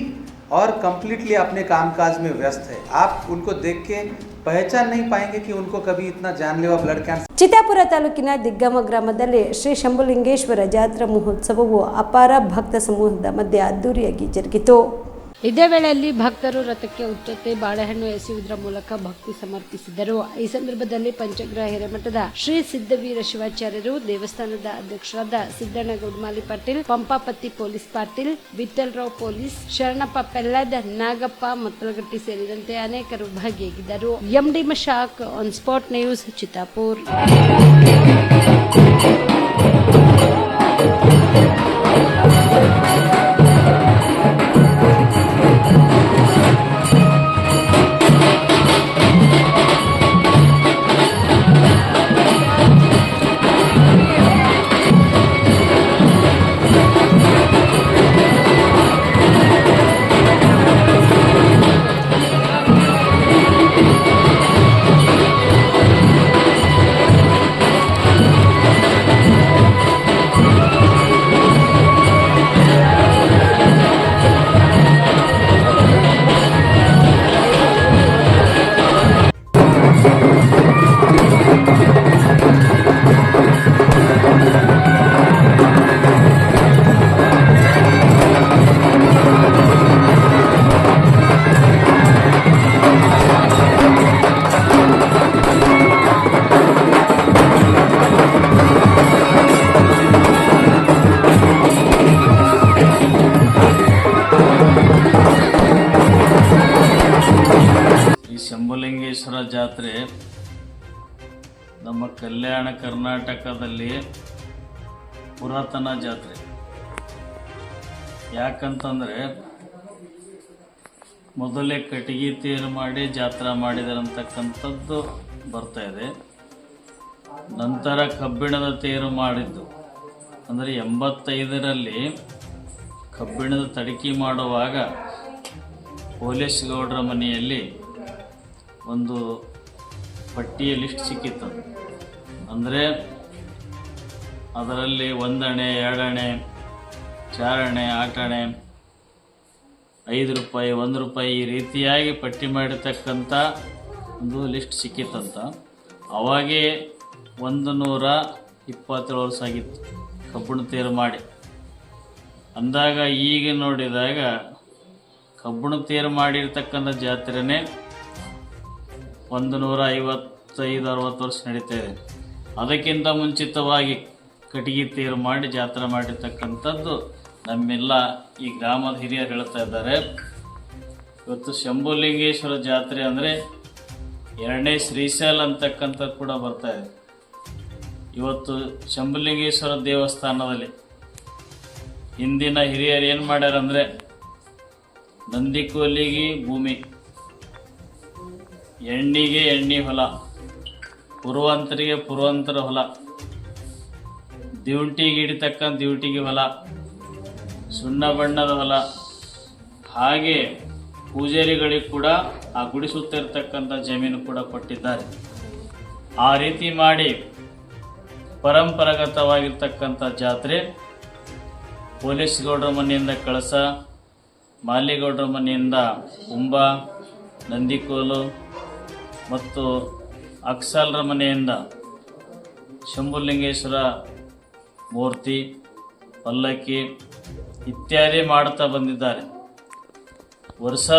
और कंप्लीटली अपने कामकाज में व्यस्त है। आप उनको देख के पहचान नहीं पाएंगे कि उनको कभी इतना जानलेवा ब्लड कैंसर। ಚಿತ್ತಾಪುರ ತಾಲೂಕಿನ ದಿಗ್ಗಮ ಗ್ರಾಮದಲ್ಲಿ ಶ್ರೀ ಶಂಭುಲಿಂಗೇಶ್ವರ ಜಾತ್ರಾ ಮಹೋತ್ಸವವು ಅಪಾರ ಭಕ್ತ ಸಮೂಹದ ಮಧ್ಯೆ ಅದ್ದೂರಿಯಾಗಿ ಜರುಗಿತು. ಇದೇ ವೇಳೆಯಲ್ಲಿ ಭಕ್ತರು ರಥಕ್ಕೆ ಉಚ್ಚತೆ ಬಾಳೆಹಣ್ಣು ಎಸೆಯುವುದರ ಮೂಲಕ ಭಕ್ತಿ ಸಮರ್ಪಿಸಿದರು. ಈ ಸಂದರ್ಭದಲ್ಲಿ ಪಂಚಗ್ರಹ ಹಿರೇಮಠದ ಶ್ರೀ ಸಿದ್ದವೀರ ಶಿವಾಚಾರ್ಯರು, ದೇವಸ್ಥಾನದ ಅಧ್ಯಕ್ಷರಾದ ಸಿದ್ದಣ್ಣ ಗುಡ್ಮಾಲಿ ಪಾಟೀಲ್, ಪಂಪಾಪತಿ ಪೊಲೀಸ್ ಪಾಟೀಲ್, ವಿಠ್ಠಲರಾವ್ ಪೊಲೀಸ್, ಶರಣಪ್ಪ ಪೆಲ್ಲದ್, ನಾಗಪ್ಪ ಮತ್ತಲಗಟ್ಟಿ ಸೇರಿದಂತೆ ಅನೇಕರು ಭಾಗಿಯಾಗಿದ್ದರು. MD Mashak, on spot news, Chittapur. Shambhulingeshwara ಜಾತ್ರೆ ನಮ್ಮ ಕಲ್ಯಾಣ ಕರ್ನಾಟಕದಲ್ಲಿ ಪುರಾತನ ಜಾತ್ರೆ. ಯಾಕಂತಂದರೆ ಮೊದಲೇ ಕಟ್ಟಿಗೆ ತೇರು ಮಾಡಿ ಜಾತ್ರಾ ಮಾಡಿದರಂತಕ್ಕಂಥದ್ದು ಬರ್ತಾ ಇದೆ. ನಂತರ ಕಬ್ಬಿಣದ ತೇರು ಮಾಡಿದ್ದು, ಅಂದರೆ 85ರಲ್ಲಿ ಕಬ್ಬಿಣದ ತಡಿಕೆ ಮಾಡುವಾಗ ಪೊಲೀಸ್ ಗೌಡ್ರ ಮನೆಯಲ್ಲಿ ಒಂದು ಪಟ್ಟಿಯ ಲಿಸ್ಟ್ ಸಿಕ್ಕಿತ್ತು. ಅಂದರೆ ಅದರಲ್ಲಿ 1 ಅಣೆ, 2 ಅಣೆ, 4 ಅಣೆ, 8 ಅಣೆ, 5 ರೂಪಾಯಿ, 1 ರೂಪಾಯಿ ಈ ರೀತಿಯಾಗಿ ಪಟ್ಟಿ ಮಾಡಿರ್ತಕ್ಕಂಥ ಒಂದು ಲಿಸ್ಟ್ ಸಿಕ್ಕಿತ್ತಂತ. ಅವಾಗೇ 127 ವರ್ಷ ಆಗಿತ್ತು ಕಬ್ಬಣ ತೇರು ಮಾಡಿ. ಅಂದಾಗ ಈಗ ನೋಡಿದಾಗ ಕಬ್ಬಣ ತೇರು ಮಾಡಿರ್ತಕ್ಕಂಥ ಜಾತ್ರೆನೇ 155-60 ವರ್ಷ ನಡೀತಾ ಇದೆ. ಅದಕ್ಕಿಂತ ಮುಂಚಿತವಾಗಿ ಕಟ್ಟಿಗೆ ತೇರು ಮಾಡಿ ಜಾತ್ರೆ ಮಾಡಿರ್ತಕ್ಕಂಥದ್ದು ನಮ್ಮೆಲ್ಲ ಈ ಗ್ರಾಮದ ಹಿರಿಯರು ಹೇಳ್ತಾ ಇದ್ದಾರೆ. ಇವತ್ತು ಶಂಭುಲಿಂಗೇಶ್ವರ ಜಾತ್ರೆ ಅಂದರೆ 2ನೇ ಶ್ರೀಶೈಲ ಅಂತಕ್ಕಂಥದ್ದು ಕೂಡ ಬರ್ತಾ ಇದೆ. ಇವತ್ತು ಶಂಭುಲಿಂಗೇಶ್ವರ ದೇವಸ್ಥಾನದಲ್ಲಿ ಹಿಂದಿನ ಹಿರಿಯರು ಏನು ಮಾಡ್ಯಾರಂದರೆ, ನಂದಿಕೋಲಿಗೆ ಭೂಮಿ, ಎಣ್ಣಿಗೆ ಎಣ್ಣೆ ಹೊಲ, ಪುರುವಂತರಿಗೆ ಪುರುವಂತರ ಹೊಲ, ದಿವಟಿಗೆ ಹಿಡಿತಕ್ಕಂಥ ದಿವಟಿಗೆ ಹೊಲ, ಸುಣ್ಣ ಬಣ್ಣದ ಹೊಲ, ಹಾಗೆ ಪೂಜಾರಿಗಳಿಗೆ ಕೂಡ ಆ ಗುಡಿ ಸುತ್ತ ಇರತಕ್ಕಂಥ ಜಮೀನು ಕೂಡ ಕೊಟ್ಟಿದ್ದಾರೆ. ಆ ರೀತಿ ಮಾಡಿ ಪರಂಪರಾಗತವಾಗಿರ್ತಕ್ಕಂಥ ಜಾತ್ರೆ. ಪೊಲೀಸ್ ಗೌಡ್ರ ಮನೆಯಿಂದ ಕಳಸ, ಮಾಲಿಗೌಡ್ರ ಮನೆಯಿಂದ ಕುಂಭ, ನಂದಿಕೋಲು ಮತ್ತು ಅಕ್ಸಾಲ್ರ ಮನೆಯಿಂದ ಶಂಭುಲಿಂಗೇಶ್ವರ ಮೂರ್ತಿ, ಪಲ್ಲಕ್ಕಿ ಇತ್ಯಾದಿ ಮಾಡ್ತಾ ಬಂದಿದ್ದಾರೆ. ವರ್ಷ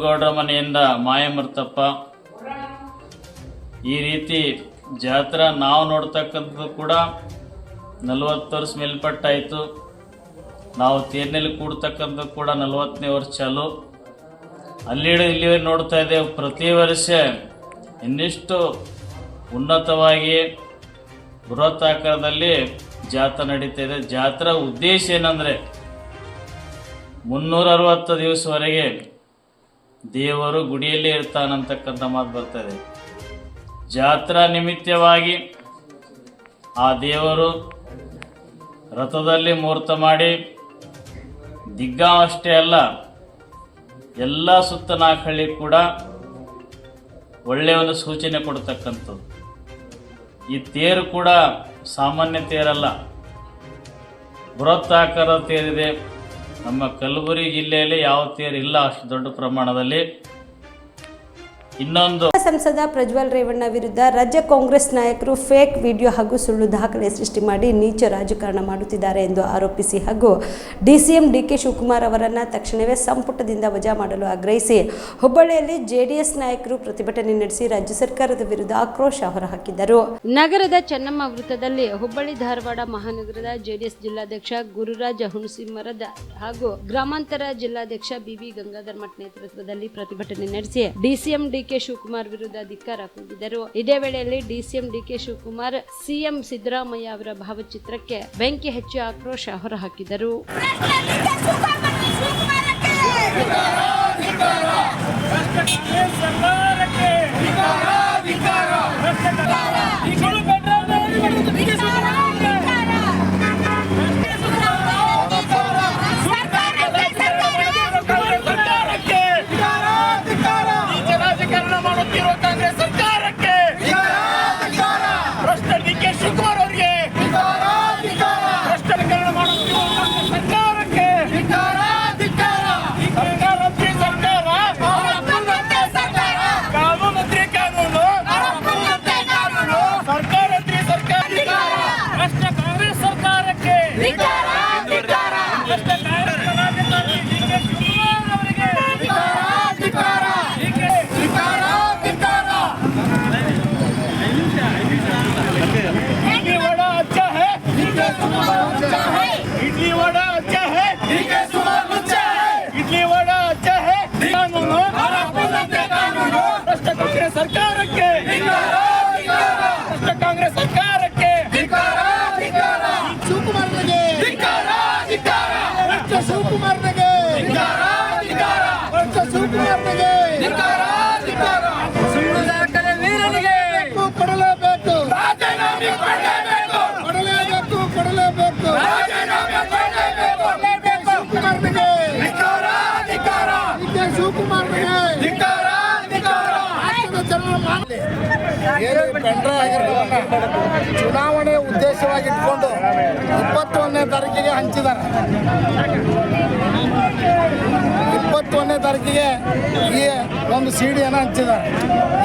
ಗೌಡ್ರ ಮನೆಯಿಂದ ಮಾಯಮರ್ತಪ್ಪ, ಈ ರೀತಿ ಜಾತ್ರಾ ನಾವು ನೋಡ್ತಕ್ಕಂಥದ್ದು ಕೂಡ 40 ವರ್ಷ ಮೇಲ್ಪಟ್ಟಾಯಿತು. ನಾವು ತೇರಿನಲ್ಲಿ ಕೂಡ್ತಕ್ಕಂಥದ್ದು ಕೂಡ 40ನೇ ವರ್ಷ ಚಾಲು. ಇಲ್ಲಿವರೆಗೆ ನೋಡ್ತಾ ಇದ್ದೇವೆ. ಪ್ರತಿ ವರ್ಷ ಇನ್ನಿಷ್ಟು ಉನ್ನತವಾಗಿ ಬೃಹತ್ ಆಕಾರದಲ್ಲಿ ಜಾತ್ರಾ ನಡೀತಾ ಇದೆ. ಜಾತ್ರಾ ಉದ್ದೇಶ ಏನಂದರೆ 360 ದಿವಸವರೆಗೆ ದೇವರು ಗುಡಿಯಲ್ಲೇ ಇರ್ತಾನಂತಕ್ಕಂಥ ಮಾತು ಬರ್ತದೆ. ಜಾತ್ರಾ ನಿಮಿತ್ತವಾಗಿ ಆ ದೇವರು ರಥದಲ್ಲಿ ಮುಹೂರ್ತ ಮಾಡಿ ದಿಗ್ಗಾಂವ್ ಅಷ್ಟೇ ಅಲ್ಲ, ಎಲ್ಲ ಸುತ್ತ ನಾಲ್ಕಹಳ್ಳಿ ಕೂಡ ಒಳ್ಳೆಯ ಒಂದು ಸೂಚನೆ ಕೊಡ್ತಕ್ಕಂಥದ್ದು. ಈ ತೇರು ಕೂಡ ಸಾಮಾನ್ಯ ತೇರಲ್ಲ, ಬೃಹತ್ ಆಕಾರದ ತೇರಿದೆ. ನಮ್ಮ ಕಲಬುರಗಿ ಜಿಲ್ಲೆಯಲ್ಲಿ ಯಾವ ತೇರು ಇಲ್ಲ ಅಷ್ಟು ದೊಡ್ಡ ಪ್ರಮಾಣದಲ್ಲಿ. ಇನ್ನೊಂದು, ಸಂಸದ ಪ್ರಜ್ವಲ್ ರೇವಣ್ಣ ವಿರುದ್ಧ ರಾಜ್ಯ ಕಾಂಗ್ರೆಸ್ ನಾಯಕರು ಫೇಕ್ ವಿಡಿಯೋ ಹಾಗೂ ಸುಳ್ಳು ದಾಖಲೆ ಸೃಷ್ಟಿ ಮಾಡಿ ನೀಚ ರಾಜಕಾರಣ ಮಾಡುತ್ತಿದ್ದಾರೆ ಎಂದು ಆರೋಪಿಸಿ ಹಾಗೂ ಡಿಸಿಎಂ ಡಿಕೆ ಶಿವಕುಮಾರ್ ಅವರನ್ನು ತಕ್ಷಣವೇ ಸಂಪುಟದಿಂದ ವಜಾ ಮಾಡಲು ಆಗ್ರಹಿಸಿ ಹುಬ್ಬಳ್ಳಿಯಲ್ಲಿ ಜೆಡಿಎಸ್ ನಾಯಕರು ಪ್ರತಿಭಟನೆ ನಡೆಸಿ ರಾಜ್ಯ ಸರ್ಕಾರದ ವಿರುದ್ಧ ಆಕ್ರೋಶ ಹೊರಹಾಕಿದರು. ನಗರದ ಚೆನ್ನಮ್ಮ ವೃತ್ತದಲ್ಲಿ ಹುಬ್ಬಳ್ಳಿ ಧಾರವಾಡ ಮಹಾನಗರದ ಜೆಡಿಎಸ್ ಜಿಲ್ಲಾಧ್ಯಕ್ಷ ಗುರುರಾಜ್ ಹುಣಸಿಮರದ ಹಾಗೂ ಗ್ರಾಮಾಂತರ ಜಿಲ್ಲಾಧ್ಯಕ್ಷ ಬಿಬಿ ಗಂಗಾಧರ್ ಮಠ್ ನೇತೃತ್ವದಲ್ಲಿ ಪ್ರತಿಭಟನೆ ನಡೆಸಿ ಡಿಸಿಎಂ ಡಿಕೆ ಶಿವಕುಮಾರ್ ವಿರುದ್ಧ ಧಿಕ್ಕಾರ ಕೂಗಿದರು. ಇದೇ ವೇಳೆಯಲ್ಲಿ DCM DK Shivakumar CM Siddaramaiah ಅವರ ಭಾವಚಿತ್ರಕ್ಕೆ ಬೆಂಕಿ ಹಚ್ಚಿ ಆಕ್ರೋಶ ಹೊರಹಾಕಿದರು. ಚುನಾವಣೆ ಉದ್ದೇಶವಾಗಿ ಇಟ್ಕೊಂಡು 21ನೇ ತಾರೀಕಿಗೆ ಹಂಚಿದ್ದಾರೆ. 21ನೇ ತಾರೀಕಿಗೆ ಈ ಒಂದು ಸಿಡಿಯನ್ನು ಹಂಚಿದ್ದಾರೆ.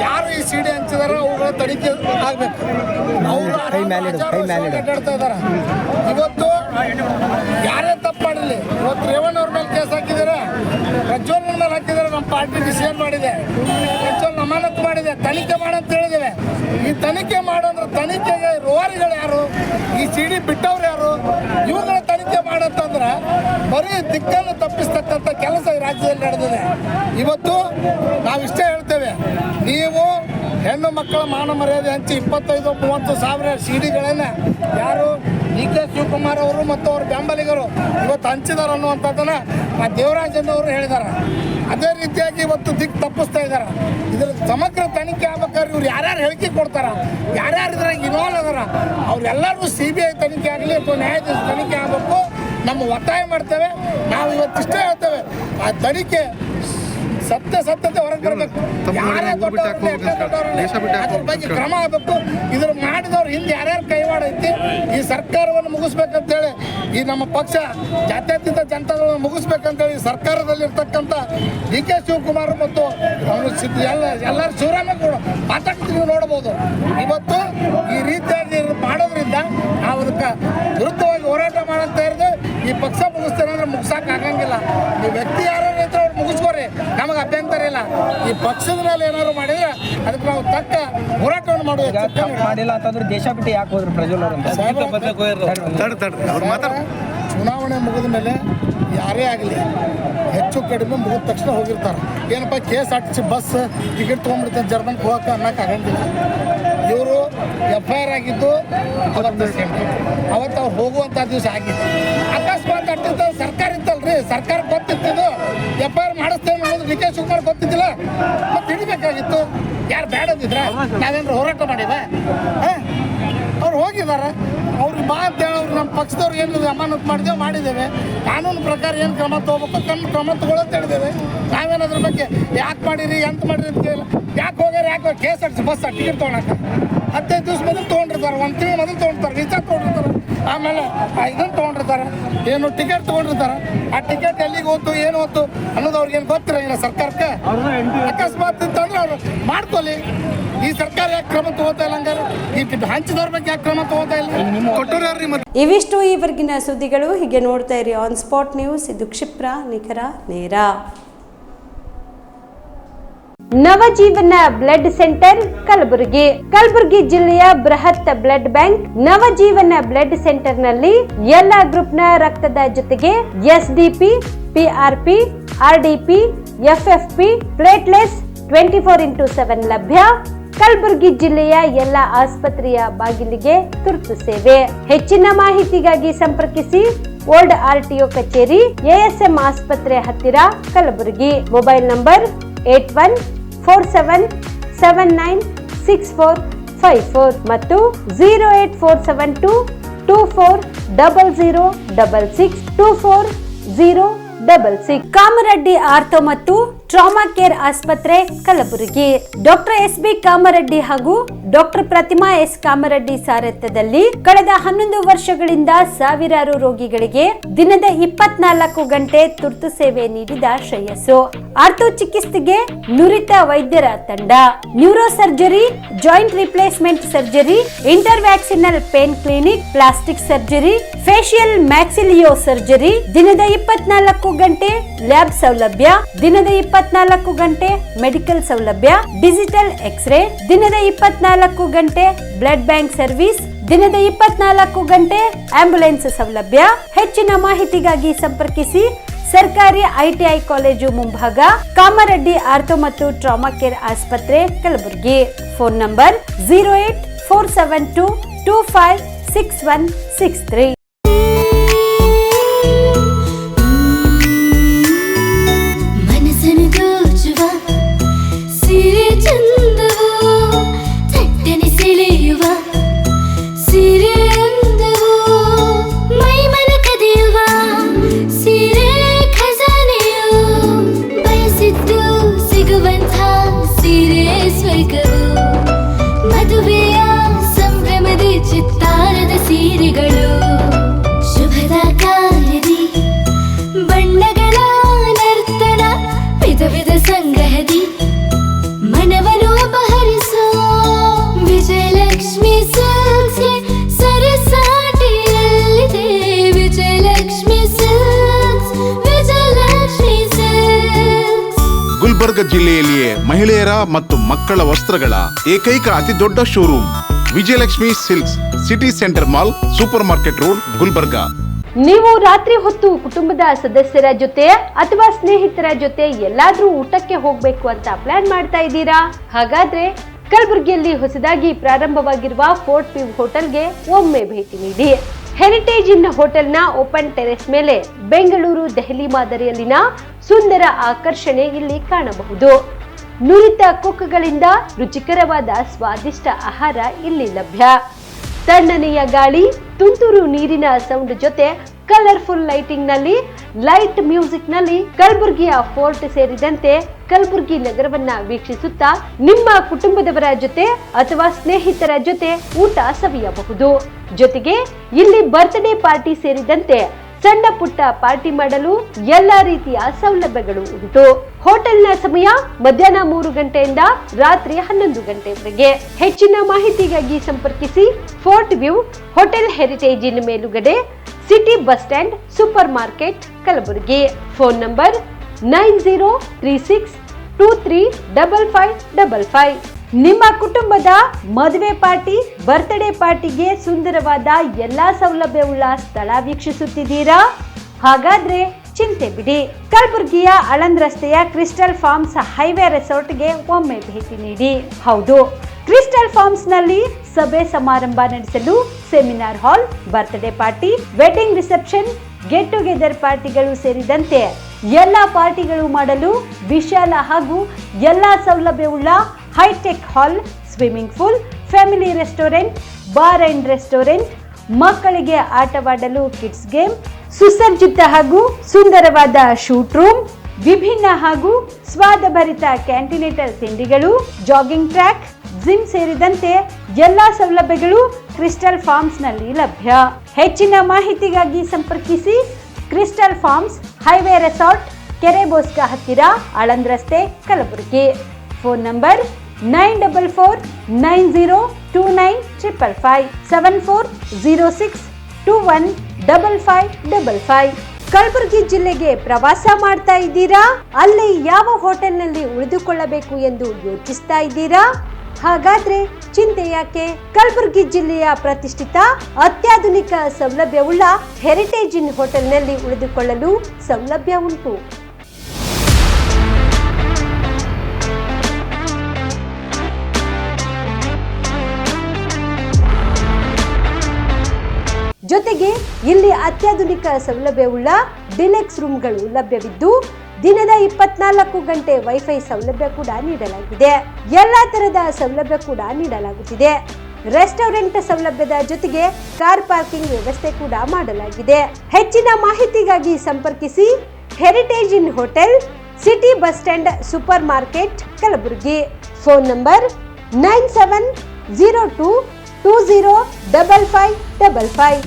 ಯಾರು ಈ ಸಿಡಿ ಹಂಚಿದಾರೋ ಅವುಗಳ ತನಿಖೆ ಆಗಬೇಕು. ಅವರು ಅಡ್ಡಾಡ್ತಾ ಇದ್ದಾರೆ. ಇವತ್ತು ಯಾರೇ ತಪ್ಪು ಮಾಡಿರಲಿ, ಇವತ್ತು ರೇವಣ್ಣವ್ರ ಮೇಲೆ ಕೇಸ್ ಹಾಕಿದ್ದಾರೆ, ಪ್ರಜ್ವಲ್ ಮೇಲೆ ಹಾಕಿದ್ದಾರೆ. ನಮ್ಮ ಪಾರ್ಟಿ ಡಿಸಿಷನ್ ಮಾಡಿದೆ, ಪ್ರಜ್ವಲ್ ಅಮಾನತು ಮಾಡಿದೆ, ತನಿಖೆ ಮಾಡಂತ ಹೇಳಿದ್ದೇವೆ. ಈ ತನಿಖೆ ಮಾಡಂದ್ರೆ ತನಿಖೆಗೆ ರೋವಾರಿಗಳು ಯಾರು, ಈ ಸಿಡಿ ಬಿಟ್ಟವ್ರು ಯಾರು, ಇವುಗಳ ತನಿಖೆ ಮಾಡಂತಂದ್ರೆ ಬರೀ ದಿಕ್ಕನ್ನು ತಪ್ಪಿಸ್ತಕ್ಕಂಥ ಕೆಲಸ ಈ ರಾಜ್ಯದಲ್ಲಿ ನಡೆದಿದೆ. ಇವತ್ತು ನಾವಿಷ್ಟೇ ಹೇಳ್ತೇವೆ, ನೀವು ಹೆಣ್ಣು ಮಕ್ಕಳ ಮಾನ ಮರ್ಯಾದೆ ಹಂಚಿ 25-30 ಸಾವಿರ ಸಿಡಿಗಳನ್ನು ಯಾರು ಡಿಕೆ ಶಿವಕುಮಾರ್ ಅವರು ಮತ್ತು ಅವ್ರ ಬೆಂಬಲಿಗರು ಇವತ್ತು ಹಂಚಿದಾರೆ ಅನ್ನುವಂಥದ್ದನ್ನು ಆ ದೇವರಾಜನವರು ಹೇಳಿದ್ದಾರೆ. ಅದೇ ರೀತಿಯಾಗಿ ಇವತ್ತು ದಿಕ್ಕು ತಪ್ಪಿಸ್ತಾ ಇದ್ದಾರೆ. ಇದ್ರ ಸಮಗ್ರ ತನಿಖೆ ಆಗ್ಬೇಕಾದ್ರೆ ಇವ್ರು ಯಾರ್ಯಾರು ಹೇಳಿಕೆ ಕೊಡ್ತಾರ, ಯಾರ್ಯಾರು ಇದ್ರಾಗ ಇನ್ವಾಲ್ವ್ ಅದಾರ, ಅವ್ರೆಲ್ಲರೂ CBI ತನಿಖೆ ಆಗಲಿ ಅಥವಾ ನ್ಯಾಯಾಧೀಶ ತನಿಖೆ ಆಗಬೇಕು. ನಮ್ಮ ಒತ್ತಾಯ ಮಾಡ್ತೇವೆ. ನಾವು ಇವತ್ತಿಷ್ಟೇ ಹೇಳ್ತೇವೆ, ಆ ತನಿಖೆ ಸತ್ಯತೆ ಹೊರಗೆ ಬರಬೇಕು. ಯಾರೇ ಅದ್ರ ಬಗ್ಗೆ ಕ್ರಮ ಆಗಬೇಕು. ಇದ್ರ ಮಾಡಿದವ್ರು ಹಿಂದೆ ಯಾರ್ಯಾರು ಕೈವಾಡ ಐತಿ, ಈ ಸರ್ಕಾರವನ್ನು ಮುಗಿಸ್ಬೇಕಂತೇಳಿ ಈ ನಮ್ಮ ಪಕ್ಷ ಜಾತ್ಯತೀತ ಜನತಾದಳವನ್ನು ಮುಗಿಸ್ಬೇಕಂತೇಳಿ ಸರ್ಕಾರದಲ್ಲಿರ್ತಕ್ಕಂಥ ಡಿಕೆ ಶಿವಕುಮಾರ್ ಮತ್ತು ಎಲ್ಲರೂ ಶಿವರಾಮೇಗೌಡ ಮಾತಾಡ್ತೀವಿ ನೋಡ್ಬೋದು. ಇವತ್ತು ಈ ರೀತಿಯಾಗಿ ಮಾಡೋದ್ರಿಂದ ನಾವು ಅದಕ್ಕೆ ವಿರುದ್ಧವಾಗಿ ಹೋರಾಟ ಮಾಡಂತ ಇರೋದು. ಈ ಪಕ್ಷ ಮುಗಿಸ್ತೇನೆ ಅಂದ್ರೆ ಮುಗಿಸೋಕೆ ಆಗಂಗಿಲ್ಲ. ಈ ವ್ಯಕ್ತಿ ಯಾರು ಇದ್ರೆ ಅವ್ರು ಮುಗಿಸ್ಕೋರಿ, ನಮಗೆ ಅಭ್ಯಾಸ ಅಂತಾರಿಲ್ಲ, ಈ ಪಕ್ಷದ ಮೇಲೆ ಏನಾದ್ರು ಮಾಡಿದ್ರೆ ಅದಕ್ಕೆ ನಾವು ತಕ್ಕ ಹೋರಾಟವನ್ನು ಮಾಡುವ. ಮಾಡಿಲ್ಲ ಅಂತಂದ್ರೆ ದೇಶ ಬಿಟ್ಟು ಯಾಕೆ ಹೋದ್ರು ಪ್ರಜ್ವಲ್ ಚುನಾವಣೆ ಮುಗಿದ ಮೇಲೆ ಯಾರೇ ಆಗಲಿ ಹೆಚ್ಚು ಕಡಿಮೆ ಮುಗಿದ ತಕ್ಷಣ ಹೋಗಿರ್ತಾರೆ. ಏನಪ್ಪ KSRTC ಬಸ್ ಟಿಕೆಟ್ ತೊಗೊಂಡ್ಬಿಡ್ತಾರೆ ಜರ್ಮನ್ಗೆ ಹೋಗಕ್ಕೆ ಅನ್ನೋಕೆ ಆಗಂಗಿಲ್ಲ. ಇವರು FIR ಆಗಿದ್ದು ಅವತ್ತು ಅವ್ರು ಹೋಗುವಂಥ ದಿವಸ ಆಗಿತ್ತು. ಅಕಸ್ಮಾತ್ ಅಟ್ಟಿದ್ದ ಸರ್ಕಾರ ಇತ್ತಲ್ರಿ, ಸರ್ಕಾರ ಗೊತ್ತಿತ್ತು FIR ಮಾಡಿಸ್ತೇವೆ ಅನ್ನೋದು DK ಶಿವಕುಮಾರ್ ಗೊತ್ತಿದ್ದಿಲ್ಲ, ಮತ್ತೆ ಹಿಡಿಬೇಕಾಗಿತ್ತು. ಯಾರು ಬೇಡದಿದ್ರೆ ನಾವೇನಾರು ಹೋರಾಟ ಮಾಡಿವ? ಅವ್ರು ಹೋಗಿದ್ದಾರೆ, ಅವ್ರಿಗೆ ಬಾ ಅಂತ ಹೇಳೋರು ನಮ್ಮ ಪಕ್ಷದವ್ರಿಗೆ ಏನು ಅಮಾನತು ಮಾಡಿದ್ದೇವೆ. ಕಾನೂನು ಪ್ರಕಾರ ಏನು ಕ್ರಮ ತೊಗೋಬೇಕು ಕ್ರಮ ತಗೊಳ್ಳೋದು ಹೇಳಿದ್ದೇವೆ. ನಾವೇನು ಅದ್ರ ಬಗ್ಗೆ ಯಾಕೆ ಮಾಡಿರಿ ಎಂತ ಮಾಡಿರಿ ಅಂತ ಕೇಳಿಲ್ಲ. ಯಾಕೆ ಹೋಗ್ಯಾರ, ಯಾಕೆ KSRTC ಬಸ್ ಟಿಕೆಟ್ ತೊಗೊಳಕ್ಕೆ 15 ದಿವಸ ಮೊದಲು ತೊಗೊಂಡಿರ್ತಾರೆ, 1 ತಿಂಗಳು ಮೊದಲು ತೊಗೊಂಡಿರ್ತಾರೆ, ರೀಚಾರ್ಜ್ ತೊಗೊಂಡಿರ್ತಾರೆ, ಆಮೇಲೆ ಇದನ್ನು ತೊಗೊಂಡಿರ್ತಾರೆ, ಏನು ಟಿಕೆಟ್ ತೊಗೊಂಡಿರ್ತಾರೆ. ಆ ಟಿಕೆಟ್ ಎಲ್ಲಿಗೆ ಹೋಯ್ತು ಏನು ಹೋಯ್ತು ಅನ್ನೋದು ಅವ್ರಿಗೇನು ಗೊತ್ತಿರಂಗಿಲ್ಲ ಸರ್ಕಾರಕ್ಕೆ. ಅಕಸ್ಮಾತ್ ಅಂತಂದ್ರೆ ಅವ್ರು ಮಾಡ್ಕೊಳ್ಳಿ. ಈ ಸರ್ಕಾರ ಯಾಕೆ ಕ್ರಮ ತಗೋತಾ ಇಲ್ಲ, ಹಂಗಾರೆ ಈ ಹಂಚಿದವ್ರ ಬಗ್ಗೆ ಯಾಕೆ ಕ್ರಮ ತಗೋತಾ ಇಲ್ಲ? ಇವಿಷ್ಟು ಈವರೆಗಿನ ಸುದ್ದಿಗಳು. ಹೀಗೆ ನೋಡ್ತಾ ಇರಿ ಆನ್ ಸ್ಪಾಟ್ ನ್ಯೂಸ್. ಇದು ಕ್ಷಿಪ್ರ, ನಿಖರ, ನೇರ. Navajeevan blood centre Kalaburagi. ಕಲಬುರಗಿ ಜಿಲ್ಲೆಯ ಬೃಹತ್ blood bank Navajeevan blood centre ನಲ್ಲಿ ಎಲ್ಲ ಗ್ರೂಪ್ನ ರಕ್ತದ ಜೊತೆಗೆ SDP, PRP, RDP, FFP, ಪ್ಲೇಟ್ಲೆಸ್ 24x7 ಲಭ್ಯ. ಕಲಬುರಗಿ ಜಿಲ್ಲೆಯ ಎಲ್ಲ ಆಸ್ಪತ್ರೆಯ ಬಾಗಿಲಿಗೆ ತುರ್ತು ಸೇವೆ. ಹೆಚ್ಚಿನ ಮಾಹಿತಿಗಾಗಿ ಸಂಪರ್ಕಿಸಿ ಓಲ್ಡ್ RTO ಕಚೇರಿ, ASM ಆಸ್ಪತ್ರೆ ಹತ್ತಿರ, ಕಲಬುರಗಿ. ಮೊಬೈಲ್ ನಂಬರ್ 8147979654 ಮತ್ತು 08472240066 ಕಾಮರೆಡ್ಡಿ ಆರ್ಥೋ ಮತ್ತು ಟ್ರಾಮಾ ಕೇರ್ ಆಸ್ಪತ್ರೆ ಕಲಬುರಗಿ. ಡಾಕ್ಟರ್ SB ಕಾಮರೆಡ್ಡಿ ಹಾಗೂ ಡಾಕ್ಟರ್ ಪ್ರತಿಮಾ S ಕಾಮರೆಡ್ಡಿ ಸಾರಥ್ಯದಲ್ಲಿ ಕಳೆದ 11 ವರ್ಷಗಳಿಂದ ಸಾವಿರಾರು ರೋಗಿಗಳಿಗೆ ದಿನದ 24 ಗಂಟೆ ತುರ್ತು ಸೇವೆ ನೀಡಿದ ಶ್ರೇಯಸ್ಸು. ಆರ್ಥೋ ಚಿಕಿತ್ಸೆಗೆ ನುರಿತ ವೈದ್ಯರ ತಂಡ, neuro surgery, joint replacement surgery, interventional pain clinic, plastic surgery, facial maxillo surgery, ದಿನದ 24 ಗಂಟೆ ಲ್ಯಾಬ್ ಸೌಲಭ್ಯ, ದಿನದ 24 ಗಂಟೆ ಮೆಡಿಕಲ್ ಸೌಲಭ್ಯ, ಡಿಜಿಟಲ್ ಎಕ್ಸ್ರೇ, ದಿನದ 24 ಗಂಟೆ ಬ್ಲಡ್ ಬ್ಯಾಂಕ್ ಸರ್ವಿಸ್, ದಿನದ 24 ಗಂಟೆ ಆಂಬ್ಯುಲೆನ್ಸ್ ಸೌಲಭ್ಯ. ಹೆಚ್ಚಿನ ಮಾಹಿತಿಗಾಗಿ ಸಂಪರ್ಕಿಸಿ ಸರ್ಕಾರಿ ITI ಕಾಲೇಜು ಮುಂಭಾಗ, ಕಾಮರೆಡ್ಡಿ ಆರ್ಥೋ ಮತ್ತು ಟ್ರಾಮಾ ಕೇರ್ ಆಸ್ಪತ್ರೆ ಕಲಬುರಗಿ. Phone number 08472256163. ಗುಲ್ಬರ್ಗ ಜಿಲ್ಲೆಯಲ್ಲಿಯೇ ಮಹಿಳೆಯರ ಮತ್ತು ಮಕ್ಕಳ ವಸ್ತ್ರಗಳ ಏಕೈಕ ಅತಿ ದೊಡ್ಡ showroom Vijayalakshmi silks, city centre mall, super market road, Gulbarga. ನೀವು ರಾತ್ರಿ ಹೊತ್ತು ಕುಟುಂಬದ ಸದಸ್ಯರ ಜೊತೆ ಅಥವಾ ಸ್ನೇಹಿತರ ಜೊತೆ ಎಲ್ಲಾದ್ರೂ ಊಟಕ್ಕೆ ಹೋಗ್ಬೇಕು ಅಂತ ಪ್ಲಾನ್ ಮಾಡ್ತಾ ಇದ್ದೀರಾ? ಹಾಗಾದ್ರೆ ಕಲಬುರಗಿಯಲ್ಲಿ ಹೊಸದಾಗಿ ಪ್ರಾರಂಭವಾಗಿರುವ ಫೋರ್ಟ್ ವ್ಯೂ ಹೋಟೆಲ್ಗೆ ಒಮ್ಮೆ ಭೇಟಿ ನೀಡಿ. ಹೆರಿಟೇಜ್ ಇನ್ ಹೋಟೆಲ್ನ ಓಪನ್ ಟೆರೆಸ್ ಮೇಲೆ ಬೆಂಗಳೂರು, ದೆಹಲಿ ಮಾದರಿಯಲ್ಲಿನ ಸುಂದರ ಆಕರ್ಷಣೆ ಇಲ್ಲಿ ಕಾಣಬಹುದು. ನುರಿತ ಕುಕ್ಗಳಿಂದ ರುಚಿಕರವಾದ ಸ್ವಾದಿಷ್ಟ ಆಹಾರ ಇಲ್ಲಿ ಲಭ್ಯ. ತಣ್ಣನೆಯ ಗಾಳಿ, ತುಂತುರು ನೀರಿನ ಸೌಂಡ್ ಜೊತೆ ಕಲರ್ಫುಲ್ ಲೈಟಿಂಗ್ ನಲ್ಲಿ, ಲೈಟ್ ಮ್ಯೂಸಿಕ್ ನಲ್ಲಿ ಕಲಬುರಗಿಯ ಫೋರ್ಟ್ ಸೇರಿದಂತೆ ಕಲಬುರಗಿ ನಗರವನ್ನ ವೀಕ್ಷಿಸುತ್ತಾ ನಿಮ್ಮ ಕುಟುಂಬದವರ ಜೊತೆ ಅಥವಾ ಸ್ನೇಹಿತರ ಜೊತೆ ಊಟ ಸವಿಯಬಹುದು. ಜೊತೆಗೆ ಇಲ್ಲಿ ಬರ್ತ್ಡೇ ಪಾರ್ಟಿ ಸೇರಿದಂತೆ ಸಣ್ಣ ಪುಟ್ಟ ಪಾರ್ಟಿ ಮಾಡಲು ಎಲ್ಲಾ ರೀತಿಯ ಸೌಲಭ್ಯಗಳು ಉಂಟು. ಹೋಟೆಲ್ನ ಸಮಯ ಮಧ್ಯಾಹ್ನ 3 ಗಂಟೆಯಿಂದ ರಾತ್ರಿ 11 ಗಂಟೆವರೆಗೆ. ಹೆಚ್ಚಿನ ಮಾಹಿತಿಗಾಗಿ ಸಂಪರ್ಕಿಸಿ ಫೋರ್ಟ್ ವ್ಯೂ ಹೋಟೆಲ್, ಹೆರಿಟೇಜ್ ಇನ್ ಮೇಲುಗಡೆ, city bus stand, super market, Kalaburagi. Phone number 9036 235555. ನಿಮ್ಮ ಕುಟುಂಬದ ಮದುವೆ ಪಾರ್ಟಿ, ಬರ್ತ್ಡೇ ಪಾರ್ಟಿಗೆ ಸುಂದರವಾದ ಎಲ್ಲಾ ಸೌಲಭ್ಯವುಳ್ಳ ಸ್ಥಳ ವೀಕ್ಷಿಸುತ್ತಿದ್ದೀರಾ? ಹಾಗಾದ್ರೆ ಚಿಂತೆ ಬಿಡಿ. ಕಲಬುರಗಿಯ ಆಳಂದ್ ರಸ್ತೆಯ ಕ್ರಿಸ್ಟಲ್ ಫಾರ್ಮ್ಸ್ ಹೈವೇ ರೆಸಾರ್ಟ್ಗೆ ಒಮ್ಮೆ ಭೇಟಿ ನೀಡಿ. ಹೌದು, ಕ್ರಿಸ್ಟಲ್ ಫಾರ್ಮ್ಸ್ ನಲ್ಲಿ ಸಭೆ ಸಮಾರಂಭ ನಡೆಸಲು seminar hall, birthday party, wedding reception, get together ಪಾರ್ಟಿಗಳು ಸೇರಿದಂತೆ ಎಲ್ಲಾ ಪಾರ್ಟಿಗಳು ಮಾಡಲು ವಿಶಾಲ ಹಾಗೂ ಎಲ್ಲಾ ಸೌಲಭ್ಯವುಳ್ಳ hitech hall, swimming pool, family restaurant, bar and restaurant, ಮಕ್ಕಳಿಗೆ ಆಟವಾಡಲು ಕಿಡ್ಸ್ ಗೇಮ್, ಸುಸಜ್ಜಿತ ಹಾಗೂ ಸುಂದರವಾದ ಶೂಟ್ ರೂಮ್, ವಿಭಿನ್ನ ಹಾಗೂ ಸ್ವಾದಭರಿತ ಕ್ಯಾಂಟಿನೆಂಟಲ್ ತಿಂಡಿಗಳು, ಜಾಗಿಂಗ್ ಟ್ರ್ಯಾಕ್, ಜಿಮ್ ಸೇರಿದಂತೆ ಎಲ್ಲಾ ಸೌಲಭ್ಯಗಳು ಕ್ರಿಸ್ಟಲ್ ಫಾರ್ಮ್ಸ್ ನಲ್ಲಿ ಲಭ್ಯ. ಹೆಚ್ಚಿನ ಮಾಹಿತಿಗಾಗಿ ಸಂಪರ್ಕಿಸಿ ಕ್ರಿಸ್ಟಲ್ ಫಾರ್ಮ್ಸ್ ಹೈವೇ ರೆಸಾರ್ಟ್, ಕೆರೆ ಬೋಸ್ಕ ಹತ್ತಿರ, ಆಳಂದ್ ರಸ್ತೆ, ಕಲಬುರಗಿ. Phone number 9490295555 7406215555. ಕಲಬುರಗಿ ಜಿಲ್ಲೆಗೆ ಪ್ರವಾಸ ಮಾಡ್ತಾ ಇದ್ದೀರಾ? ಅಲ್ಲಿ ಯಾವ ಹೋಟೆಲ್ನಲ್ಲಿ ಉಳಿದುಕೊಳ್ಳಬೇಕು ಎಂದು ಯೋಚಿಸ್ತಾ ಇದ್ದೀರಾ? ಹಾಗಾದ್ರೆ ಚಿಂತೆ ಯಾಕೆ? ಕಲಬುರಗಿ ಜಿಲ್ಲೆಯ ಪ್ರತಿಷ್ಠಿತ ಅತ್ಯಾಧುನಿಕ ಸೌಲಭ್ಯವುಳ್ಳ ಹೆರಿಟೇಜ್ ಇನ್ ಹೋಟೆಲ್ನಲ್ಲಿ ಉಳಿದುಕೊಳ್ಳಲು ಸೌಲಭ್ಯ ಉಂಟು. ಜೊತೆಗೆ ಇಲ್ಲಿ ಅತ್ಯಾಧುನಿಕ ಸೌಲಭ್ಯವುಳ್ಳ ಡಿಲೆಕ್ಸ್ ರೂಮ್ಗಳು ಲಭ್ಯವಿದ್ದು ದಿನದ 24 ಗಂಟೆ ವೈಫೈ ಸೌಲಭ್ಯ ಕೂಡ ನೀಡಲಾಗಿದೆ. ಎಲ್ಲಾ ತರದ ಸೌಲಭ್ಯ ಕೂಡ ನೀಡಲಾಗುತ್ತಿದೆ. ರೆಸ್ಟೋರೆಂಟ್ ಸೌಲಭ್ಯದ ಜೊತೆಗೆ ಕಾರ್ ಪಾರ್ಕಿಂಗ್ ವ್ಯವಸ್ಥೆ ಕೂಡ ಮಾಡಲಾಗಿದೆ. ಹೆಚ್ಚಿನ ಮಾಹಿತಿಗಾಗಿ ಸಂಪರ್ಕಿಸಿ heritage inn hotel, city bus stand, super market, Kalaburagi. Phone number 9702205555.